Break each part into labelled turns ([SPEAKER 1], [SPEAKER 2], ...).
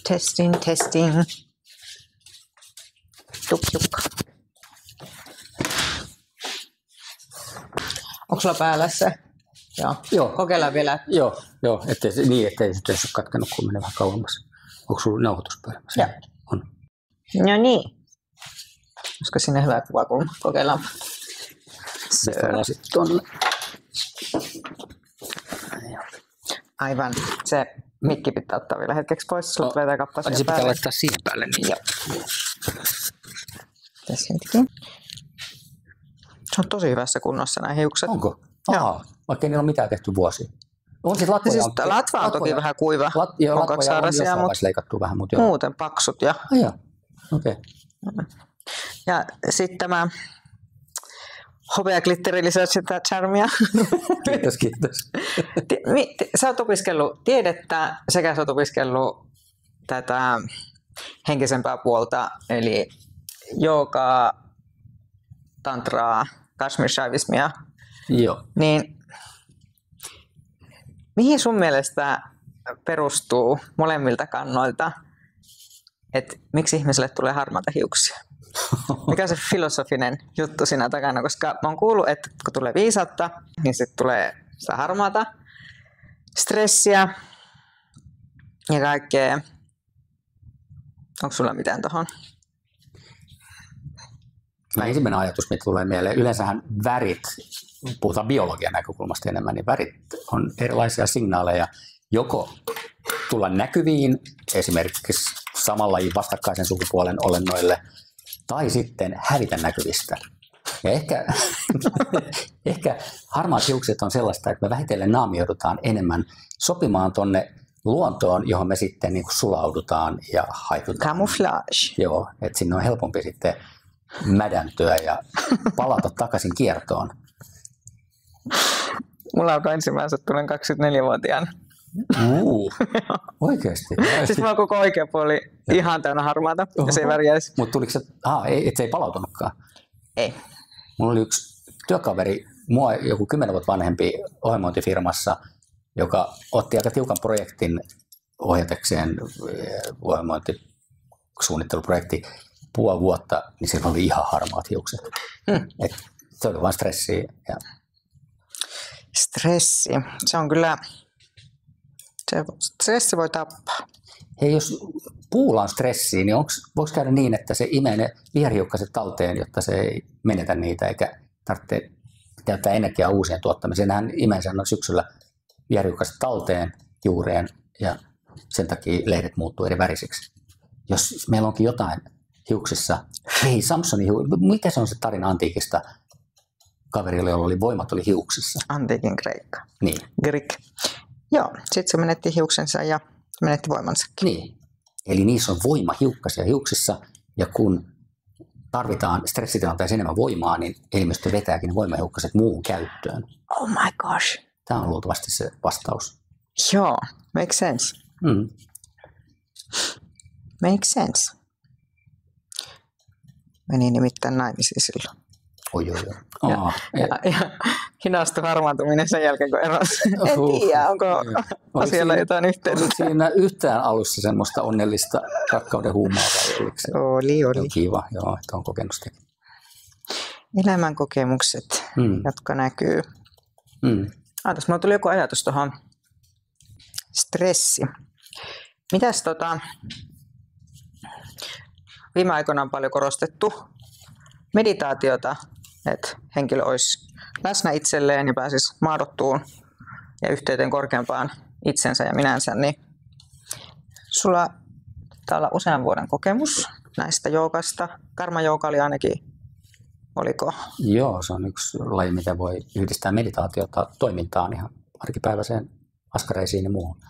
[SPEAKER 1] Testing. Tuk. Onko sulla päällä se? Joo. Kokeillaan vielä.
[SPEAKER 2] Joo, ettei se ole katkenut, kun menee vähän kauemmas. Onko sulla nauhoituspöydä?
[SPEAKER 1] Joo.
[SPEAKER 2] On.
[SPEAKER 1] No niin. Olisiko sinne hyvä kuva, kun kokeillaan?
[SPEAKER 2] Mistä lasit tonne?
[SPEAKER 1] Aivan. Se mikki pitää ottaa vielä hetkeksi pois. Sulla tulee kappasia
[SPEAKER 2] se pitää laittaa siihen päälle. Niin.
[SPEAKER 1] Joo. Tässä nytkin. Se on tosi hyvässä kunnossa nämä hiukset.
[SPEAKER 2] Onko? Joo. Vaikka ei niillä ole mitään tehty vuosia. On siis
[SPEAKER 1] latva on toki vähän kuiva.
[SPEAKER 2] Joo, latvoja on jossain vaiheessa leikattu vähän. Mutta
[SPEAKER 1] muuten paksut. Ja...
[SPEAKER 2] joo, okei.
[SPEAKER 1] Ja sitten tämä hopea glitteri lisää sitä charmia.
[SPEAKER 2] Kiitos.
[SPEAKER 1] Sä oot opiskellut tiedettä sekä sä oot opiskellut tätä henkisempää puolta, eli joogaa, tantraa, kashmir-shaivismia.
[SPEAKER 2] Joo.
[SPEAKER 1] Niin mihin sun mielestä perustuu molemmilta kannoilta, että miksi ihmiselle tulee harmaata hiuksia? Mikä on se filosofinen juttu siinä takana? Koska mä oon kuullut, että kun tulee viisautta, niin sitten tulee sitä harmaata stressiä ja kaikkea. Onko sulla mitään tohon?
[SPEAKER 2] Ensimmäinen ajatus, mitä tulee mieleen, yleensähän värit, puhutaan biologian näkökulmasta enemmän, niin värit on erilaisia signaaleja, joko tulla näkyviin esimerkiksi saman lajin vastakkaisen sukupuolen olennoille, tai sitten hävitä näkyvistä. Ja ehkä harmaat hiukset on sellaista, että me vähitellen naamioidutaan enemmän sopimaan tonne luontoon, johon me sitten niin kuin sulaudutaan ja haikutaan.
[SPEAKER 1] Camouflage.
[SPEAKER 2] Joo, että sinne on helpompi sitten mädäntyä ja palata takaisin kiertoon.
[SPEAKER 1] Mulla alkoi ensimmäiset tulen 24-vuotiaana.
[SPEAKER 2] Oikeasti?
[SPEAKER 1] Siis mulla on koko oikea puoli ihan täynnä harmaata ja se ei värjäisi.
[SPEAKER 2] Mutta tuliko se, et se ei palautunutkaan?
[SPEAKER 1] Ei.
[SPEAKER 2] Mulla oli yksi työkaveri, mua joku 10 vuotta vanhempi ohjelmointifirmassa, joka otti aika tiukan projektin ohjatekseen, ohjelmointisuunnitteluprojekti, puoli vuotta, niin sillä oli ihan harmaat hiukset. Et se oli vain stressiä. Ja...
[SPEAKER 1] Stressi. Se on kyllä... Stressi voi tappaa.
[SPEAKER 2] Hei, jos puullaan stressiä, niin voiko käydä niin, että se imee ne viherhiukkaset talteen, jotta se ei menetä niitä, eikä tarvitse käyttää energiaa uusien tuottamiseen. Nehän imee sen syksyllä viherhiukkaset talteen juureen, ja sen takia lehdet muuttuu eri värisiksi. Jos meillä onkin jotain hiuksissa, hei Samsonin mikä se on se tarina antiikista kaverilla, jolla oli voimat oli hiuksissa?
[SPEAKER 1] Antiikin Kreikka.
[SPEAKER 2] Niin.
[SPEAKER 1] Greek. Joo, sitten se menetti hiuksensa ja menetti voimansakin.
[SPEAKER 2] Niin, eli niissä on voima hiuksissa, ja kun tarvitaan stressitilanteessa enemmän voimaa, niin elimistö vetääkin ne voimahiukkaset muuhun käyttöön.
[SPEAKER 1] Oh my gosh.
[SPEAKER 2] Tämä on luultavasti se vastaus.
[SPEAKER 1] Joo, makes sense. Makes sense. Meni nimittäin naimisiin silloin.
[SPEAKER 2] Oi.
[SPEAKER 1] Ja hinastui harmaantuminen sen jälkeen, kun erosi. En tiedä, onko asialla jotain yhteyttä.
[SPEAKER 2] Oliko siinä yhtään alussa semmoista onnellista rakkauden huumaa vai oliko se?
[SPEAKER 1] Oli.
[SPEAKER 2] Kiva, joo, että on kokenut sitä.
[SPEAKER 1] Elämänkokemukset, jotka näkyy. Tässä mulla tuli joku ajatus tuohon. Stressi. Mitäs viime aikoina on paljon korostettu meditaatiota, että henkilö olisi läsnä itselleen ja pääsisi maadottuun ja yhteyteen korkeampaan itsensä ja minänsä, niin sulla taitaa olla usean vuoden kokemus näistä joogasta. Karma-jooga oli ainakin, oliko?
[SPEAKER 2] Joo, se on yksi laji, mitä voi yhdistää meditaatiota toimintaan ihan arkipäiväiseen askareisiin ja muuhun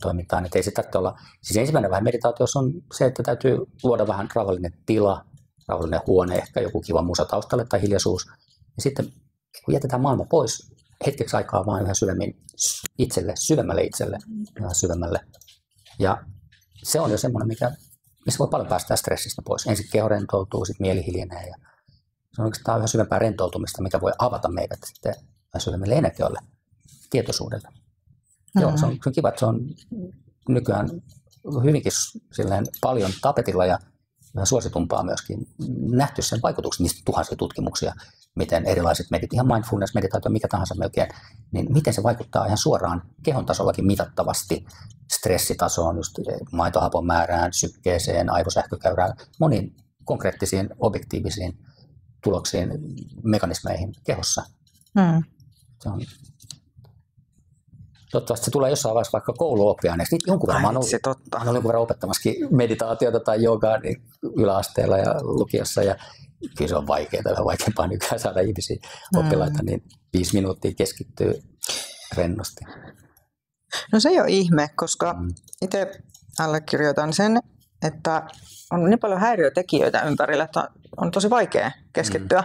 [SPEAKER 2] toimintaan. Että ei se tarvitse olla, siis ensimmäinen vähän meditaatiossa on se, että täytyy luoda vähän rauhallinen tila, rauhallinen huone, ehkä joku kiva musa taustalle tai hiljaisuus. Ja sitten kun jätetään maailma pois hetkeksi aikaa vaan yhä syvemmälle itselle. Ja se on jo semmoinen, missä voi paljon päästää stressistä pois. Ensin keho rentoutuu, sitten mieli hiljenee. Ja se on oikeastaan yhä syvempää rentoutumista, mikä voi avata meidät sitten yhä syvemmille energioille, tietoisuudelle. Joo, se on kiva, että se on nykyään hyvinkin silleen paljon tapetilla ja vähän suositumpaa myöskin nähty sen vaikutukset, niistä tuhansia tutkimuksia, miten erilaiset ihan mindfulness-meditaatio, mikä tahansa melkein, niin miten se vaikuttaa ihan suoraan kehon tasollakin mitattavasti stressitasoon, just maitohapon määrään, sykkeeseen, aivosähkökäyrään, moniin konkreettisiin, objektiivisiin tuloksiin, mekanismeihin kehossa. Se on. Toivottavasti se tulee jossain vaiheessa vaikka kouluoppiaineeksi. Jonkun verran olen ollut jonkun verran opettamassakin meditaatiota tai jogaa niin yläasteella ja lukiossa. Ja kyllä se on vaikeaa, vähän vaikeampaa nykyään saada ihmisiä oppilaita, niin 5 minuuttia keskittyy rennosti.
[SPEAKER 1] No se ei ole ihme, koska itse allekirjoitan sen, että on niin paljon häiriötekijöitä ympärillä, että on tosi vaikea keskittyä.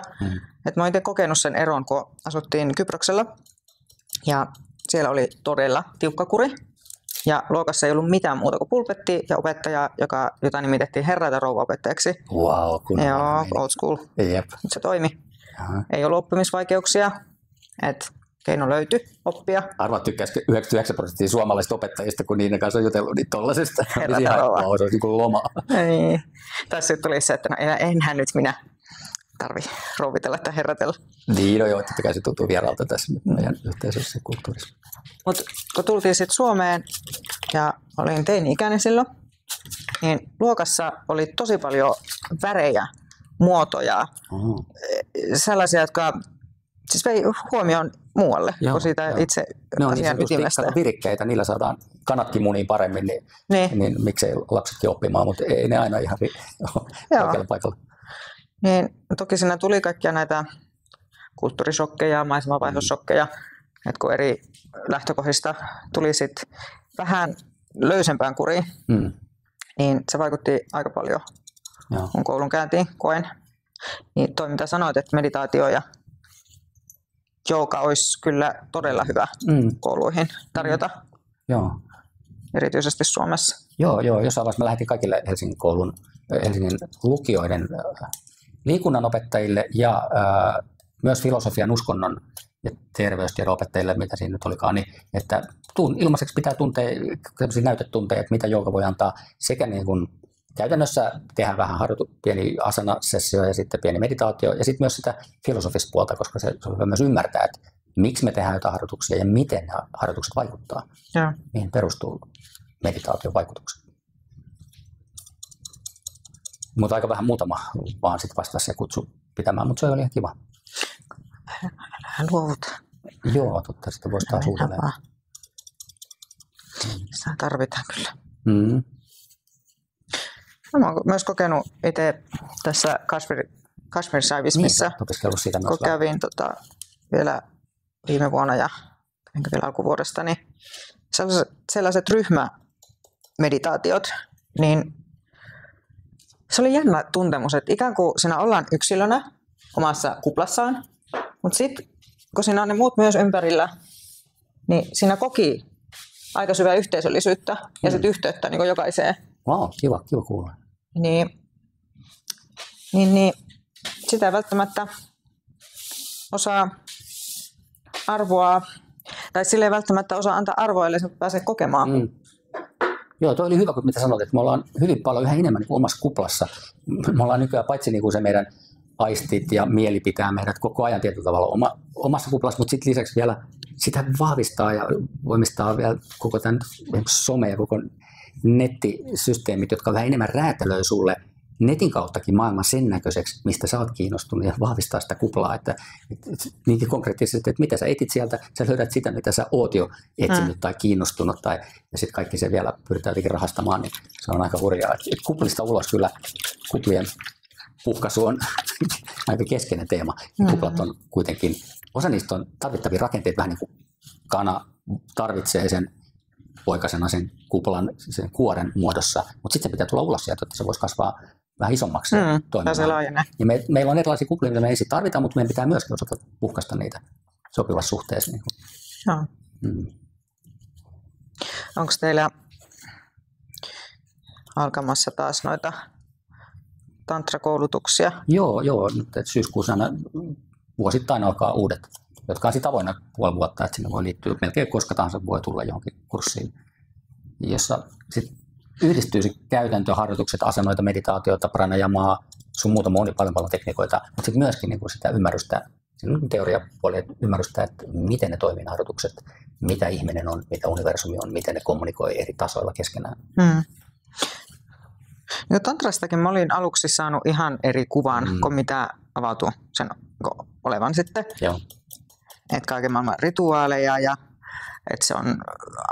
[SPEAKER 1] Et mä oon itse kokenut sen eron, kun asuttiin Kyproksella ja siellä oli todella tiukka kuri ja luokassa ei ollut mitään muuta kuin pulpetti ja opettaja, jota nimitettiin herra- ja rouva-opettajaksi.
[SPEAKER 2] Wow,
[SPEAKER 1] joo, old school.
[SPEAKER 2] Jep.
[SPEAKER 1] Se toimi. Ei ollut oppimisvaikeuksia, että keino löytyi oppia.
[SPEAKER 2] Arvaa tykkäisikö 99% suomalaisista opettajista, kun niiden kanssa on jutellut niin tollasesta.
[SPEAKER 1] Herra ja rouva.
[SPEAKER 2] Se olisi niin kuin loma.
[SPEAKER 1] Niin. Tässä tuli se, että no, enhän nyt minä tarvi rouvitella tai herätellä.
[SPEAKER 2] Niin, no joo, totta kai se tuntuu vieraalta tässä meidän yhteisössä kulttuurissa.
[SPEAKER 1] Mutta kun tultiin sitten Suomeen ja olin teini-ikäinen silloin, niin luokassa oli tosi paljon värejä, muotoja, sellaisia, jotka siis vei huomioon muualle, kun siitä itse asian ytimestä.
[SPEAKER 2] Ne on virikkeitä, niillä saadaan kanatkin muniin paremmin, niin miksei lapsetkin oppimaan, mutta ei ne aina ihan oikealla paikalla.
[SPEAKER 1] Niin, toki siinä tuli kaikkia näitä kulttuurishokkeja, maisemavaihdosshokkeja, että kun eri lähtökohdista tuli sitten vähän löysempään kuriin, niin se vaikutti aika paljon, kun koulun käyntiin koen. Niin toi mitä sanoit, että meditaatio ja jooga olisi kyllä todella hyvä kouluihin tarjota, erityisesti Suomessa.
[SPEAKER 2] Joo, jossain vaiheessa mä lähetin kaikille Helsingin lukioiden liikunnanopettajille ja myös filosofian, uskonnon ja terveystiedon opettajille, mitä siinä nyt olikaan, niin että ilmaiseksi pitää tuntea sellaisia näytetunteja, että mitä jooga voi antaa sekä niin kuin käytännössä tehdään vähän pieni asana-sessio ja sitten pieni meditaatio ja sitten myös sitä filosofista puolta, koska se on hyvä myös ymmärtää, että miksi me tehdään jotain harjoituksia ja miten nämä harjoitukset vaikuttaa. Mihin perustuu meditaation vaikutukset. Mutta aika vähän muutama vaan sitten vastasi ja kutsu pitämään, mutta se oli ihan kiva.
[SPEAKER 1] Älä luovuta.
[SPEAKER 2] Joo, totta. Sitten voisi taas uudelleen.
[SPEAKER 1] Sitä tarvitaan kyllä. Mä oon myös kokenut itse tässä Kashmir Saivismissa, kun kävin vielä viime vuonna ja vielä alkuvuodesta, niin sellaiset ryhmämeditaatiot, niin se oli jännä tuntemus, että ikään kuin siinä ollaan yksilönä omassa kuplassaan, mutta sitten kun siinä on ne muut myös ympärillä, niin siinä koki aika syvää yhteisöllisyyttä ja sitten yhteyttä niin kuin jokaiseen.
[SPEAKER 2] Wow, kiva kuulla.
[SPEAKER 1] Niin, sitä ei välttämättä osaa arvoa, tai sille ei välttämättä osaa antaa arvoa, ellei pääse kokemaan.
[SPEAKER 2] Joo, toi oli hyvä, mitä sanoit, että me ollaan hyvin paljon yhä enemmän niin kuin omassa kuplassa. Me ollaan nykyään paitsi niin kuin se meidän aistit ja mieli pitää meidät koko ajan tietyllä tavalla omassa kuplassa, mutta sitten lisäksi vielä sitä vahvistaa ja voimistaa vielä koko tämän some ja koko nettisysteemit, jotka vähän enemmän räätälöi sulle netin kauttakin maailman sen näköiseksi, mistä sä oot kiinnostunut ja vahvistaa sitä kuplaa, että niinkin konkreettisesti, että mitä sä etit sieltä, sä löydät sitä, mitä sä oot jo etsinyt tai kiinnostunut ja sitten kaikki se vielä pyritään jotenkin rahastamaan, niin se on aika hurjaa. Et kuplista ulos kyllä kuplien puhkaisu on aika keskeinen teema. Kuplat on kuitenkin, osa niistä on tarvittavia rakenteita, vähän niin kuin kana tarvitsee sen poikasena sen kuplan, sen kuoren muodossa, mutta sitten se pitää tulla ulos sieltä, että se voisi kasvaa vähän isommaksi toimimaan. Ja meillä on erilaisia kuplia, mitä me ensin tarvitaan, mutta meidän pitää myöskin osata puhkaista niitä sopivassa suhteessa.
[SPEAKER 1] Onko teillä alkamassa taas noita tantrakoulutuksia?
[SPEAKER 2] Joo, nyt syyskuussa aina vuosittain alkaa uudet, jotka on sitten avoinna puoli vuotta, että sinne voi liittyä melkein koska tahansa voi tulla johonkin kurssiin, jossa sitten yhdistyy se käytäntö, harjoitukset, asennoita, meditaatiota, pranajamaa, sun muuta paljon tekniikoita, mutta sitten myöskin niin kuin sitä ymmärrystä, teoriapuolia ymmärrystä, että miten ne toimii harjoitukset, mitä ihminen on, mitä universumi on, miten ne kommunikoi eri tasoilla keskenään.
[SPEAKER 1] Ja tantrastakin mä olin aluksi saanut ihan eri kuvan kuin mitä avautui sen olevan sitten.
[SPEAKER 2] Joo.
[SPEAKER 1] Että kaiken maailman rituaaleja ja että se on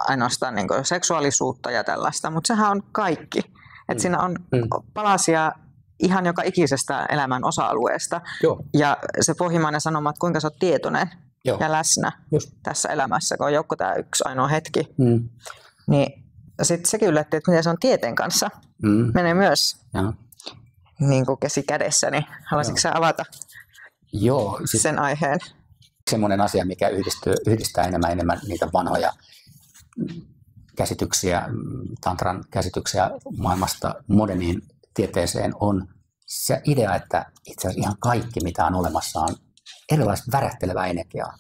[SPEAKER 1] ainoastaan niin kuin seksuaalisuutta ja tällaista, mutta sehän on kaikki. Että siinä on palasia ihan joka ikisestä elämän osa-alueesta.
[SPEAKER 2] Joo.
[SPEAKER 1] Ja se pohjimmainen sanoma, että kuinka sä oot tietoinen ja läsnä tässä elämässä, kun on joku tämä yksi ainoa hetki. Niin sitten sekin yllätti, että miten se on tieteen kanssa. Menee myös niin kuin käsi kädessä, niin haluaisitko sä avata sen aiheen?
[SPEAKER 2] Semmoinen asia, mikä yhdistää enemmän niitä vanhoja käsityksiä, tantran käsityksiä maailmasta moderniin tieteeseen, on se idea, että itse asiassa ihan kaikki, mitä on olemassa, on erilaista värähtelevää energiaa.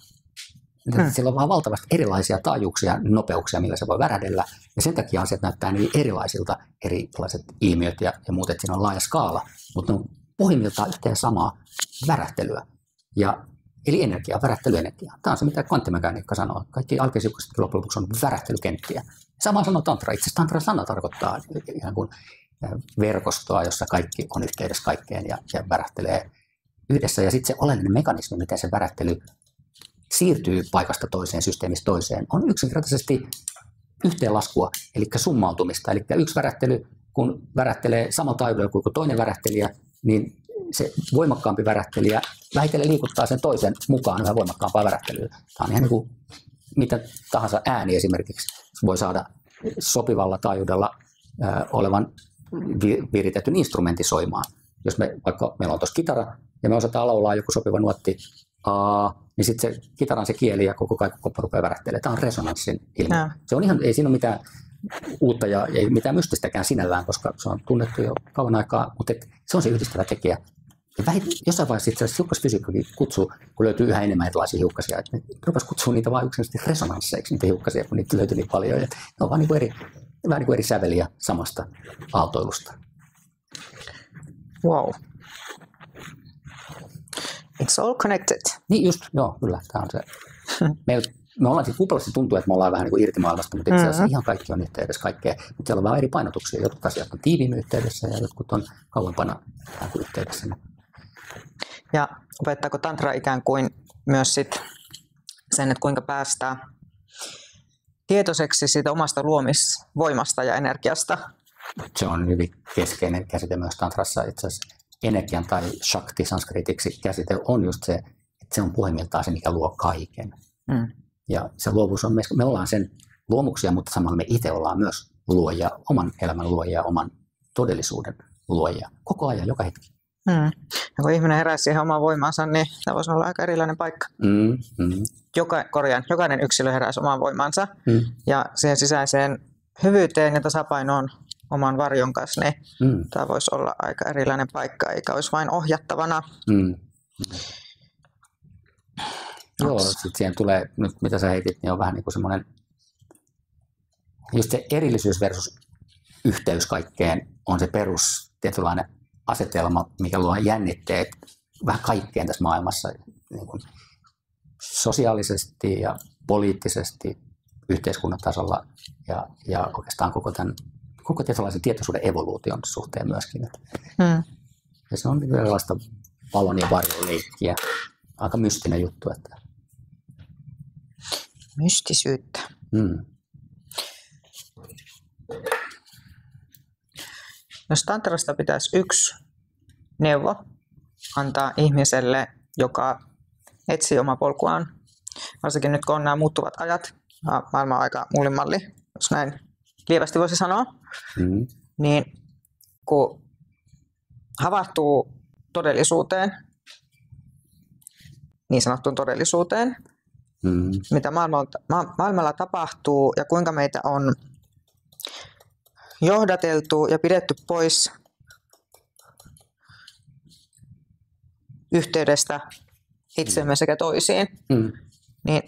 [SPEAKER 2] Siellä on vaan valtavasti erilaisia taajuuksia, nopeuksia, millä se voi värähdellä. Ja sen takia asiat näyttää niin erilaisilta, erilaiset ilmiöt ja muut, että siinä on laaja skaala. Mutta ne on pohjimmiltaan yhteen samaa värähtelyä. Eli energiaa, värähtelyenergiaa. Tämä on se, mitä kvanttimekaniikka sanoo. Kaikki alkeisiukset loppujen lopuksi on värähtelykenttiä. Sama sanoo tantra. Itse asiassa tantra-sana tarkoittaa ihan kuin verkostoa, jossa kaikki on yhteydessä kaikkeen ja värähtelee yhdessä. Ja sitten se oleellinen mekanismi, miten se värähtely siirtyy paikasta toiseen, systeemistä toiseen, on yksinkertaisesti yhteenlaskua, eli summautumista. Eli yksi värähtely, kun värähtelee samalla taajuudella kuin toinen värähtelijä, niin se voimakkaampi värähtelijä vähitellen liikuttaa sen toisen mukaan yhä voimakkaampaa värähtelyä. Tämä on ihan niin kuin mitä tahansa ääni esimerkiksi voi saada sopivalla taajuudella olevan viritetyn instrumentin soimaan. Jos vaikka meillä on tuossa kitara ja me osataan laulaa joku sopiva nuotti niin sitten se kitaran se kieli ja koko koppa rupeaa värähtelemään. Tämä on resonanssin ilmiö. Se on ihan, ei siinä ole mitään uutta ja ei mitään mystistäkään sinällään, koska se on tunnettu jo kauan aikaa, mutta se on se yhdistävä tekijä. Ja jossain vaiheessa itse asiassa hiukkasfysiikkakin kutsuu, kun löytyy yhä enemmän erilaisia hiukkasia, että ne rupesi kutsua niitä vain yksinkertaisesti resonansseiksi, niitä hiukkasia, kun niitä löytyy niin paljon. Ja ne on vaan vähän niin kuin eri säveliä samasta aaltoilusta.
[SPEAKER 1] Wow. It's all connected.
[SPEAKER 2] Niin just, joo, kyllä. Tämä on se. Me ollaan siis kuplassa tuntuu, että me ollaan vähän niin kuin irti maailmasta, mutta itse asiassa ihan kaikki on yhteydessä kaikkea. Mutta siellä on vähän eri painotuksia. Jotkut asiat on tiiviimmin yhteydessä ja jotkut on kauempana yhteydessä.
[SPEAKER 1] Ja opettaako tantra ikään kuin myös sit sen, että kuinka päästään tietoiseksi siitä omasta luomisvoimasta ja energiasta?
[SPEAKER 2] Se on hyvin keskeinen käsite myös tantrassa. Itse asiassa energian tai shakti sanskritiksi käsite on just se, että se on pohjimmiltaan se, mikä luo kaiken. Ja se luovuus on, me ollaan sen luomuksia, mutta samalla me itse ollaan myös luojia, oman elämän luojia, oman todellisuuden luojia, koko ajan, joka hetki.
[SPEAKER 1] Ja kun ihminen herää siihen omaan voimaansa, niin tämä voisi olla aika erilainen paikka. Jokainen yksilö heräisi omaan voimaansa ja siihen sisäiseen hyvyyteen ja tasapainoon oman varjon kanssa, niin tämä voisi olla aika erilainen paikka, eikä olisi vain ohjattavana.
[SPEAKER 2] Joo, sitten siihen tulee, nyt mitä sä heitit, niin on vähän niin kuin semmoinen, just se erillisyys versus yhteys kaikkeen on se perus tietynlainen asetelma, mikä luo jännitteet vähän kaikkeen tässä maailmassa, niin kuin sosiaalisesti ja poliittisesti, yhteiskunnan tasolla ja oikeastaan koko tietynlaisen tietoisuuden evoluution suhteen myöskin. Ja se on erilaista valon ja varjon leikkiä. Aika mystinen juttu. Että
[SPEAKER 1] mystisyyttä. Jos tantrasta pitäisi yksi neuvo antaa ihmiselle, joka etsii omaa polkuaan, varsinkin nyt kun on nämä muuttuvat ajat, maailman aika mullimalli, jos näin lievästi voisi sanoa, niin kun havahtuu todellisuuteen, niin sanottuun todellisuuteen, mitä maailmalla tapahtuu ja kuinka meitä on johdateltu ja pidetty pois yhteydestä itsemme sekä toisiin, niin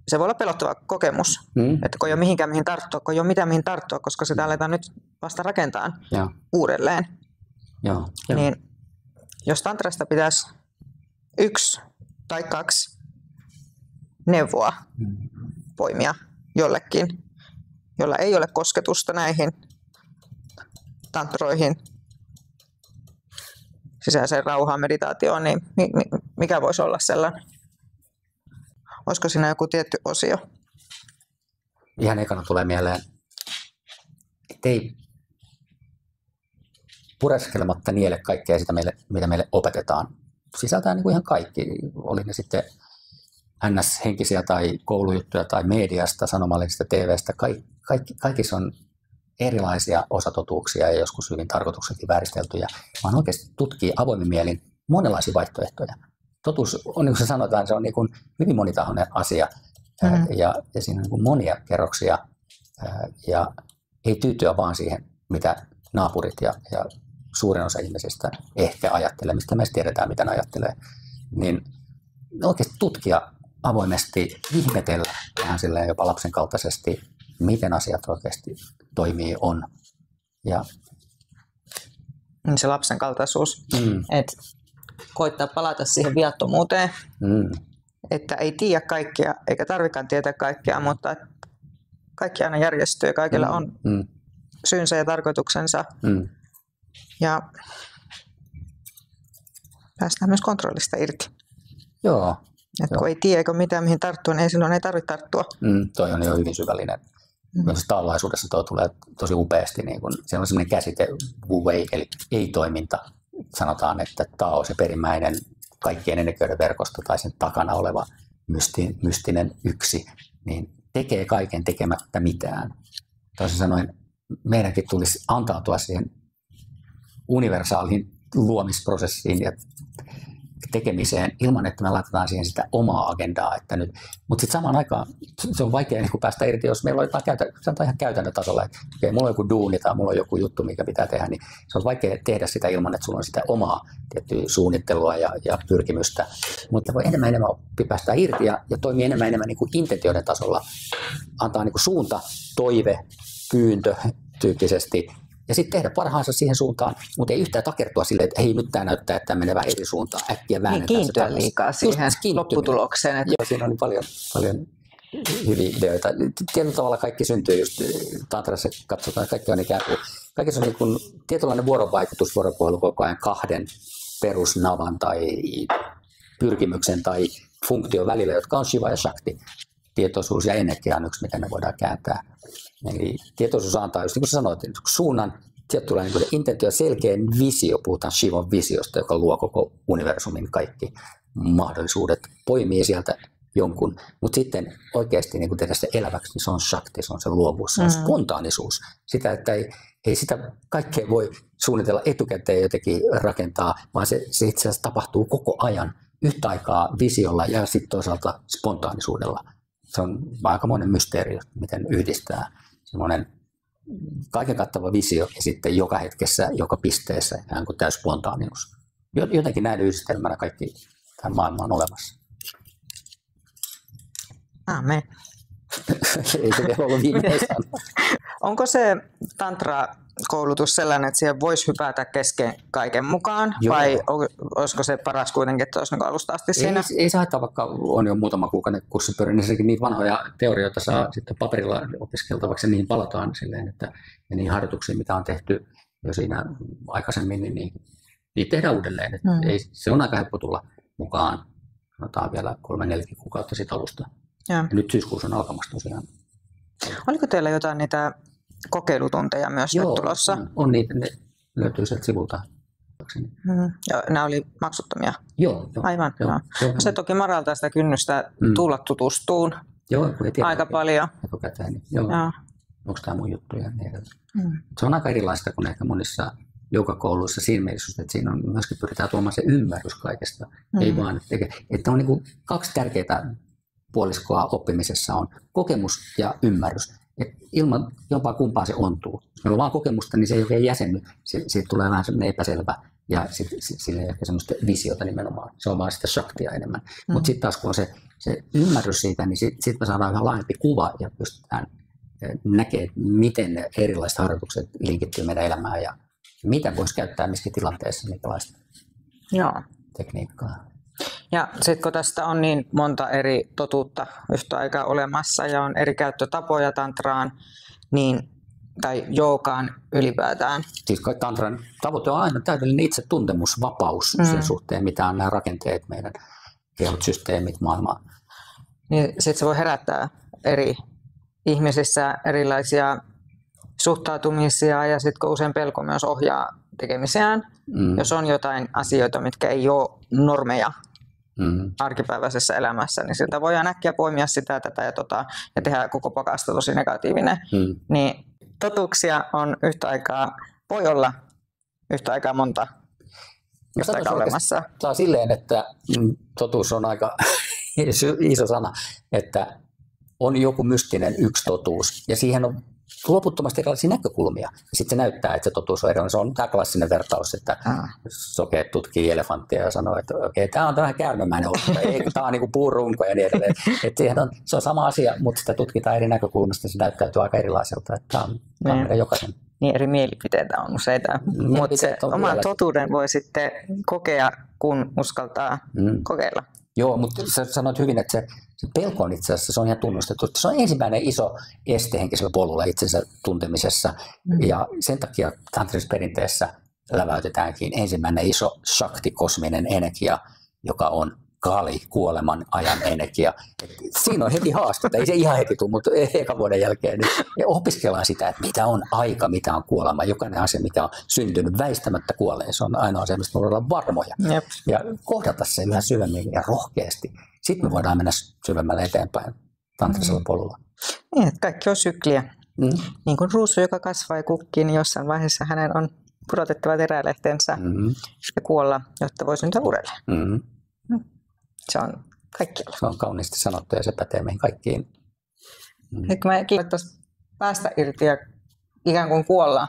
[SPEAKER 1] se voi olla pelottava kokemus, että kun ei ole mihinkään mihin tarttua, kun ei ole mitään mihin tarttua, koska sitä aletaan nyt vasta rakentaa
[SPEAKER 2] Joo.
[SPEAKER 1] uudelleen.
[SPEAKER 2] Joo.
[SPEAKER 1] Niin jos tantrasta pitäisi 1 tai 2 neuvoa poimia jollekin, jolla ei ole kosketusta näihin tantroihin, sisäiseen rauhaan, meditaatioon, niin mikä voisi olla sellainen? Olisiko siinä joku tietty osio?
[SPEAKER 2] Ihan ekana tulee mieleen, ettei pureskelematta niele kaikkea sitä, mitä meille opetetaan. Sisältää niin kuin ihan kaikki, oli ne sitten NS-henkisiä tai koulujuttuja tai mediasta, sanomallisesta TVstä. Kaikissa on erilaisia osatotuuksia ja joskus hyvin tarkoituksellisesti vääristeltyjä, vaan oikeasti tutkii avoimin mielin monenlaisia vaihtoehtoja. Totuus on, niin kuin sanotaan, se on niin kuin hyvin monitahoinen asia ja siinä on niin kuin monia kerroksia ja ei tyytyä vaan siihen, mitä naapurit ja suurin osa ihmisistä ehkä ajattelee, mistä me tiedetään, mitä ne ajattelee, niin oikeasti tutkia avoimesti, ihmetellä vähän silleen jopa lapsen kaltaisesti, miten asiat oikeasti toimii, on. Ja
[SPEAKER 1] se lapsen kaltaisuus, että koittaa palata siihen viattomuuteen, että ei tiedä kaikkea, eikä tarvikaan tietää kaikkea, mutta kaikki aina järjestyy ja kaikilla on syynsä ja tarkoituksensa. Ja päästään myös kontrollista irti.
[SPEAKER 2] Joo.
[SPEAKER 1] Kun ei tiedä eikä mitään mihin tarttua, niin silloin ei tarvitse tarttua.
[SPEAKER 2] Toi on jo hyvin syvällinen. Myös taolaisuudessa tuo tulee tosi upeasti. Niin kun, siellä on sellainen käsite, wu-wei, eli ei-toiminta. Sanotaan, että Tao, se perimmäinen kaikkien energioiden verkosto tai sen takana oleva mystinen yksi, niin tekee kaiken tekemättä mitään. Toisin sanoen, meidänkin tulisi antautua siihen universaaliin luomisprosessiin ja tekemiseen ilman, että me laitetaan siihen sitä omaa agendaa. Mutta sitten samaan aikaan se on vaikea niin päästä irti, jos meillä on jotain ihan käytännön tasolla, että okay, mulla on joku duuni tai mulla on joku juttu, mikä pitää tehdä, niin se on vaikea tehdä sitä ilman, että sulla on sitä omaa tiettyä suunnittelua ja pyrkimystä. Mutta voi enemmän päästä irti ja toimii enemmän niin kuin intentioiden tasolla, antaa niin kuin suunta, toive, pyyntö tyyppisesti. Ja sitten tehdä parhaansa siihen suuntaan, mutta ei yhtään takertua silleen, että hei, nyt tämä näyttää, että tämä menee vähän eri suuntaan. Äkkiä väännetään
[SPEAKER 1] niin kiintyä liikaa siihen lopputulokseen. Että
[SPEAKER 2] joo, siinä on paljon hyviä ideoita. Tietyllä tavalla kaikki syntyy just tantrassa, katsotaan, että kaikki on ikään kuin, kaikissa on niin kuin tietynlainen vuoropuhelu koko ajan 2 perusnavan tai pyrkimyksen tai funktion välillä, jotka on Shiva ja Shakti. Tietoisuus ja energia on yksi, miten ne voidaan kääntää. Eli tietoisuus antaa, just niin kuin sanoit, suunnan, sieltä tulee niin intentio, selkeä visio, puhutaan Shivan visiosta, joka luo koko universumin kaikki mahdollisuudet, poimii sieltä jonkun, mutta sitten oikeasti niin tehdä se eläväksi, niin se on Shakti, se on se luovuus, se on spontaanisuus. Sitä, että ei sitä kaikkea voi suunnitella etukäteen jotenkin rakentaa, vaan se itse asiassa tapahtuu koko ajan yhtä aikaa visiolla ja sitten toisaalta spontaanisuudella. Se on aikamoinen mysteeri, miten yhdistää semmoinen kaiken kattava visio ja sitten joka hetkessä, joka pisteessä ihan kuin täys spontaanius. Jotenkin näiden yhdistelmänä kaikki tämä maailma on olemassa.
[SPEAKER 1] Amen.
[SPEAKER 2] Ei se vielä ollut viimeinen sana.
[SPEAKER 1] Onko se tantra-koulutus sellainen, että siihen voisi hypätä kesken kaiken mukaan? Joo. Vai olisiko se paras kuitenkin, että olisi alusta asti siinä?
[SPEAKER 2] Ei se haittaa, vaikka on jo muutama kuukauden kurssi pyörinyt, niin niitä vanhoja teorioita saa sitten paperilla opiskeltavaksi ja niihin palataan silleen, että ja niihin harjoituksiin, mitä on tehty jo siinä aikaisemmin, niin niitä tehdään uudelleen. Se on aika helppo tulla mukaan, sanotaan vielä 3-4 kuukautta siitä alusta. Ja nyt syyskuussa on alkamassa tosiaan.
[SPEAKER 1] Oliko teillä jotain niitä kokeilutunteja myös nyt tulossa?
[SPEAKER 2] On niitä, ne löytyy sieltä sivulta.
[SPEAKER 1] Ja nämä oli maksuttomia?
[SPEAKER 2] Joo.
[SPEAKER 1] Aivan. Joo. Se toki madaltaa sitä kynnystä tulla tutustuun aika paljon.
[SPEAKER 2] Etukäteen, niin joo. Onko tämä mun juttu ja niin edelleen. Se on aika erilaista kuin ehkä monissa joogakouluissa siinä mielessä, että siinä on myöskin pyritään tuomaan se ymmärrys kaikesta. Ei vaan, että on niin kuin 2 tärkeää puoliskoa oppimisessa on kokemus ja ymmärrys. Et ilman jompaa kumpaa se ontuu. Jos meillä on vaan kokemusta, niin se ei oikein jäsenny. Siitä tulee vähän semmoinen epäselvä ja sille ei ehkä semmoista visiota nimenomaan. Se on vaan sitä shaktia enemmän. Mutta sitten taas kun on se ymmärrys siitä, niin sitten me saadaan vähän laajempi kuva ja pystytään näkee, miten erilaiset harjoitukset linkittyy meidän elämään ja mitä voisi käyttää missäkin tilanteessa, minkälaista tekniikkaa.
[SPEAKER 1] Ja sitten kun tästä on niin monta eri totuutta yhtä aikaa olemassa ja on eri käyttötapoja tantraan, niin, tai joogaan ylipäätään.
[SPEAKER 2] Siis tantran tavoite on aina täydellinen itsetuntemus, vapaus sen suhteen, mitä on nämä rakenteet, meidän kehot, systeemit, maailma.
[SPEAKER 1] Niin sitten se voi herättää eri ihmisissä erilaisia suhtautumisia ja sitten kun usein pelko myös ohjaa tekemisiään, jos on jotain asioita, mitkä ei ole normeja arkipäiväisessä elämässä, niin siltä voidaan äkkiä poimia sitä, tätä ja ja tehdä koko pakasta tosi negatiivinen. Niin totuuksia on voi olla yhtä aikaa monta yhtä aikaa olemassa.
[SPEAKER 2] Tämä on silleen, että totuus on aika iso sana, että on joku mystinen yksi totuus ja siihen on loputtomasti erilaisia näkökulmia. Sitten se näyttää, että se totuus on erilainen. Se on tämä klassinen vertaus, että sokeet tutkii elefanttia ja sanoo, että okei, tämä on vähän käärmemäinen otto, tämä on niin kuin puurunko ja niin edelleen. Se on sama asia, mutta sitä tutkitaan eri näkökulmasta, se näyttäytyy aika erilaiselta. Että tämä on meidän jokaisen.
[SPEAKER 1] Niin eri mielipiteitä on useita, mutta se oma totuuden voi sitten kokea, kun uskaltaa kokeilla.
[SPEAKER 2] Joo, mutta sä sanoit hyvin, että se pelko on itse asiassa, se on ihan tunnustettu. Se on ensimmäinen iso este henkisellä polulla itsensä tuntemisessa ja sen takia tantrisessa perinteessä läväytetäänkin ensimmäinen iso shakti, kosminen energia, joka on Kali, kuoleman ajan energia. Siinä on heti haastetta, ei se ihan heti tule, mutta eka vuoden jälkeen niin opiskellaan sitä, että mitä on aika, mitä on kuolema. Jokainen asia, mikä on syntynyt, väistämättä kuolee. Se on ainoa asia, mistä me voidaan olla varmoja.
[SPEAKER 1] Jep.
[SPEAKER 2] Ja kohdata se yhä syvemmin ja rohkeasti. Sitten me voidaan mennä syvemmälle eteenpäin tantrisella polulla.
[SPEAKER 1] Niin, että kaikki on sykliä. Niin kuin ruusu, joka kasvaa ja kukkii, niin jossain vaiheessa hänen on pudotettava terälehtensä ja kuolla, jotta voi syntyä uudelleen. Se on kaikkialla.
[SPEAKER 2] Se on kauniisti sanottu ja se pätee meihin kaikkiin.
[SPEAKER 1] Nyt kun me kiinnostaisi päästä irti ja ikään kuin kuolla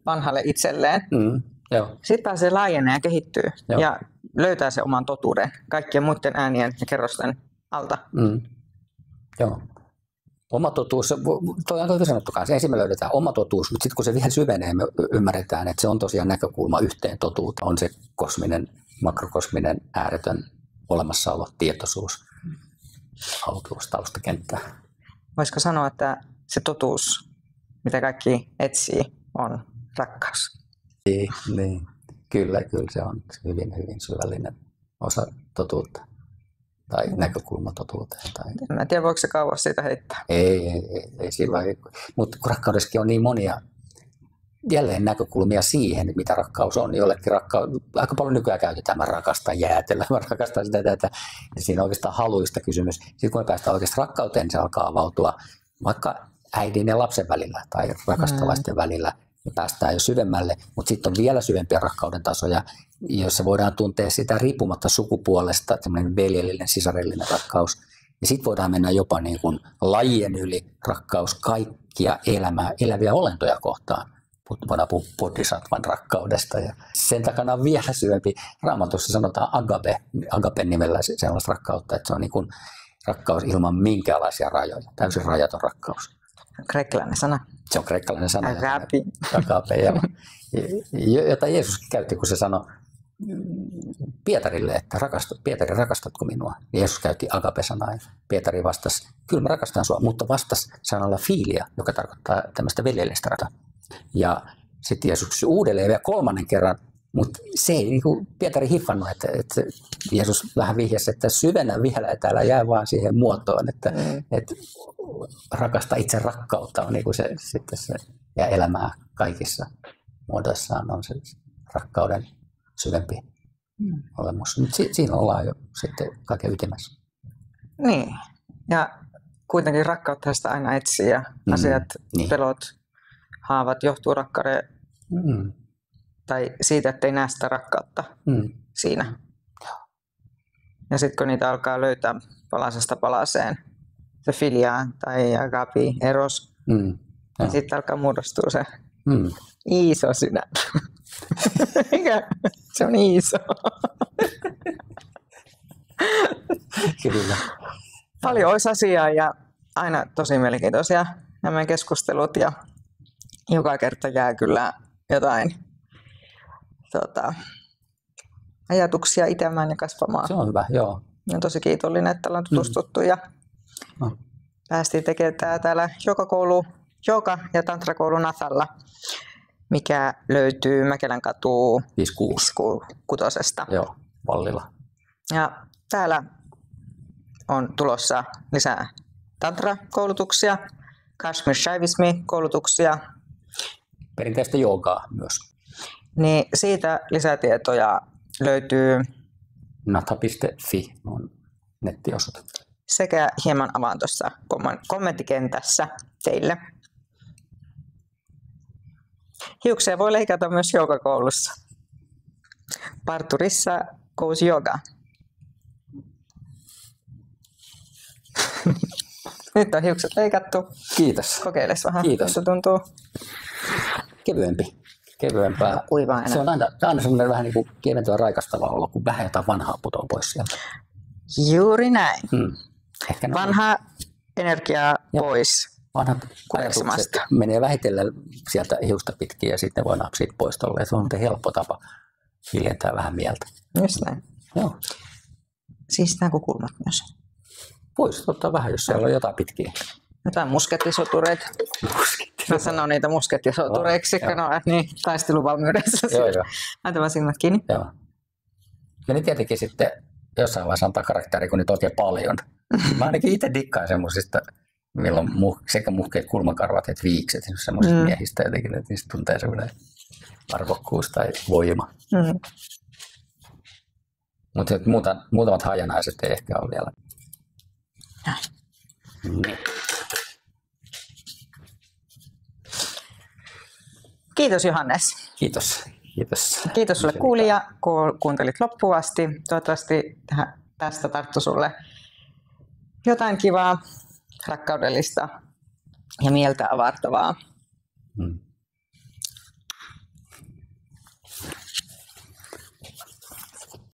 [SPEAKER 1] vanhalle itselleen, sitten pääsee laajenee ja kehittyy ja löytää se oman totuuden kaikkien muiden äänien ja kerrosten alta.
[SPEAKER 2] Joo. Oma totuus, toi on toivottavasti sanottu kanssa. Ensin me löydetään oma totuus, mutta sitten kun se vielä syvenee, me ymmärretään, että se on tosiaan näkökulma yhteen totuuteen. On se kosminen, makrokosminen, ääretön olemassaolo, tietoisuus, autuus, taustakenttää.
[SPEAKER 1] Voisiko sanoa, että se totuus, mitä kaikki etsii, on rakkaus?
[SPEAKER 2] Niin. Kyllä se on hyvin, hyvin syvällinen osa totuutta tai näkökulma totuuteen.
[SPEAKER 1] En tiedä, voiko se kauas siitä heittää.
[SPEAKER 2] Ei sillä lailla. Mutta kun rakkaudessakin on niin monia jälleen näkökulmia siihen, mitä rakkaus on. Jollekin aika paljon nykyään käytetään, mä rakastan jäätelöä, mä rakastan sitä, että siinä on oikeastaan haluista kysymys. Sitten kun me päästään oikeasti rakkauteen, niin se alkaa avautua vaikka äidin ja lapsen välillä tai rakastavaisten välillä. Me päästään jo syvemmälle, mutta sitten on vielä syvempiä rakkauden tasoja, joissa voidaan tuntea sitä riippumatta sukupuolesta, tämmöinen veljellinen, sisarellinen rakkaus. Ja sitten voidaan mennä jopa niin kuin lajien yli rakkaus kaikkia eläviä olentoja kohtaan. Voidaan puhua bodhisattvan rakkaudesta ja sen takana on vielä syvempi. Raamatussa sanotaan agape nimellä sellaista rakkautta, että se on niin kuin rakkaus ilman minkäänlaisia rajoja, täysin rajaton rakkaus.
[SPEAKER 1] Kreikkalainen sana.
[SPEAKER 2] Se on kreikkalainen sana.
[SPEAKER 1] Agape.
[SPEAKER 2] Jota Jeesuskin käytti, kun se sanoi Pietarille, että Pietari, rakastatko minua? Jeesus käytti agape-sanaa ja Pietari vastasi, kyllä mä rakastan sua, mutta vastasi sanalla fiilia, joka tarkoittaa tämmöistä veljellistä rakkautta. Ja sitten Jeesus kysyi uudelleen vielä kolmannen kerran, mutta se ei niin kuin Pietari hiffannut, että Jeesus vähän vihjasi, että syvennä vielä, että älä jää vaan siihen muotoon, että rakasta itse rakkautta on niin kuin se, sitten se, ja elämää kaikissa muodoissaan on se rakkauden syvempi olemus. Mutta siinä ollaan jo sitten kaiken ytimessä.
[SPEAKER 1] Niin, ja kuitenkin rakkautta sitä aina etsii ja asiat, pelot, haavat johtuu rakkauden tai siitä, että ei näe sitä rakkautta siinä. Ja sitten kun niitä alkaa löytää palasesta palaseen, se filia tai agapi, eros, niin sitten alkaa muodostua se iso sydän. Se on iso.
[SPEAKER 2] Kyllä.
[SPEAKER 1] Paljon olisi asiaa ja aina tosi mielenkiintoisia nämä keskustelut ja joka kerta jää kyllä jotain ajatuksia itämään ja kasvamaan.
[SPEAKER 2] Se on hyvä, joo.
[SPEAKER 1] Olen tosi kiitollinen, että ollaan tutustuttu ja päästiin tekemään täällä jooga- ja tantrakoulu Nathalla, mikä löytyy Mäkelän katu 56.
[SPEAKER 2] Joo, Vallilla.
[SPEAKER 1] Ja täällä on tulossa lisää tantra-koulutuksia, Kashmir Shaivismi-koulutuksia.
[SPEAKER 2] Perinteistä joogaa myös.
[SPEAKER 1] Niin siitä lisätietoja löytyy
[SPEAKER 2] natha.fi on nettiosoite.
[SPEAKER 1] Sekä hieman avaan tuossa kommenttikentässä teille. Hiuksia voi leikata myös joogakoulussa. Parturissa goes yoga. Nyt on hiukset leikattu.
[SPEAKER 2] Kiitos.
[SPEAKER 1] Kokeiles vähän,
[SPEAKER 2] Kiitos.
[SPEAKER 1] miltä tuntuu.
[SPEAKER 2] Kevyempää. Se on aina semmoinen vähän niin kuin keventyä raikastava olo, kun vähän jotain vanhaa putoaa pois sieltä.
[SPEAKER 1] Juuri näin.
[SPEAKER 2] Ehkä
[SPEAKER 1] vanha energiaa pois.
[SPEAKER 2] Vanhat ajatukset menee vähitellen sieltä hiusta pitkin ja sitten voi napsia pois tolleen. Se on helppo tapa hiljentää vähän mieltä.
[SPEAKER 1] Just näin.
[SPEAKER 2] Joo.
[SPEAKER 1] Siis nämä kulmat myös.
[SPEAKER 2] Voisi ottaa vähän, jos siellä on jotain pitkiä.
[SPEAKER 1] Jotain muskettisotureita. Mä sanon niitä muskettisotureiksi, kun ne on niin taisteluvalmiudessa.
[SPEAKER 2] Joo.
[SPEAKER 1] Laita vaan silmät kiinni.
[SPEAKER 2] Joo. Ja ne tietenkin sitten jossain vaiheessa antaa karakteri, kun niitä oikein paljon. Mä ainakin itse dikkaan semmosista, milloin sekä muhkeat kulmakarvat että viikset semmoisista miehistä jotenkin, että niistä tuntee semmoinen arvokkuus tai voima. Mutta muutamat hajanaiset ei ehkä ole vielä. Niin.
[SPEAKER 1] Kiitos Johannes.
[SPEAKER 2] Kiitos.
[SPEAKER 1] Kiitos sulle kuulija, kun kuuntelit loppuun asti. Toivottavasti tästä tarttui sulle jotain kivaa, rakkaudellista ja mieltä avartavaa.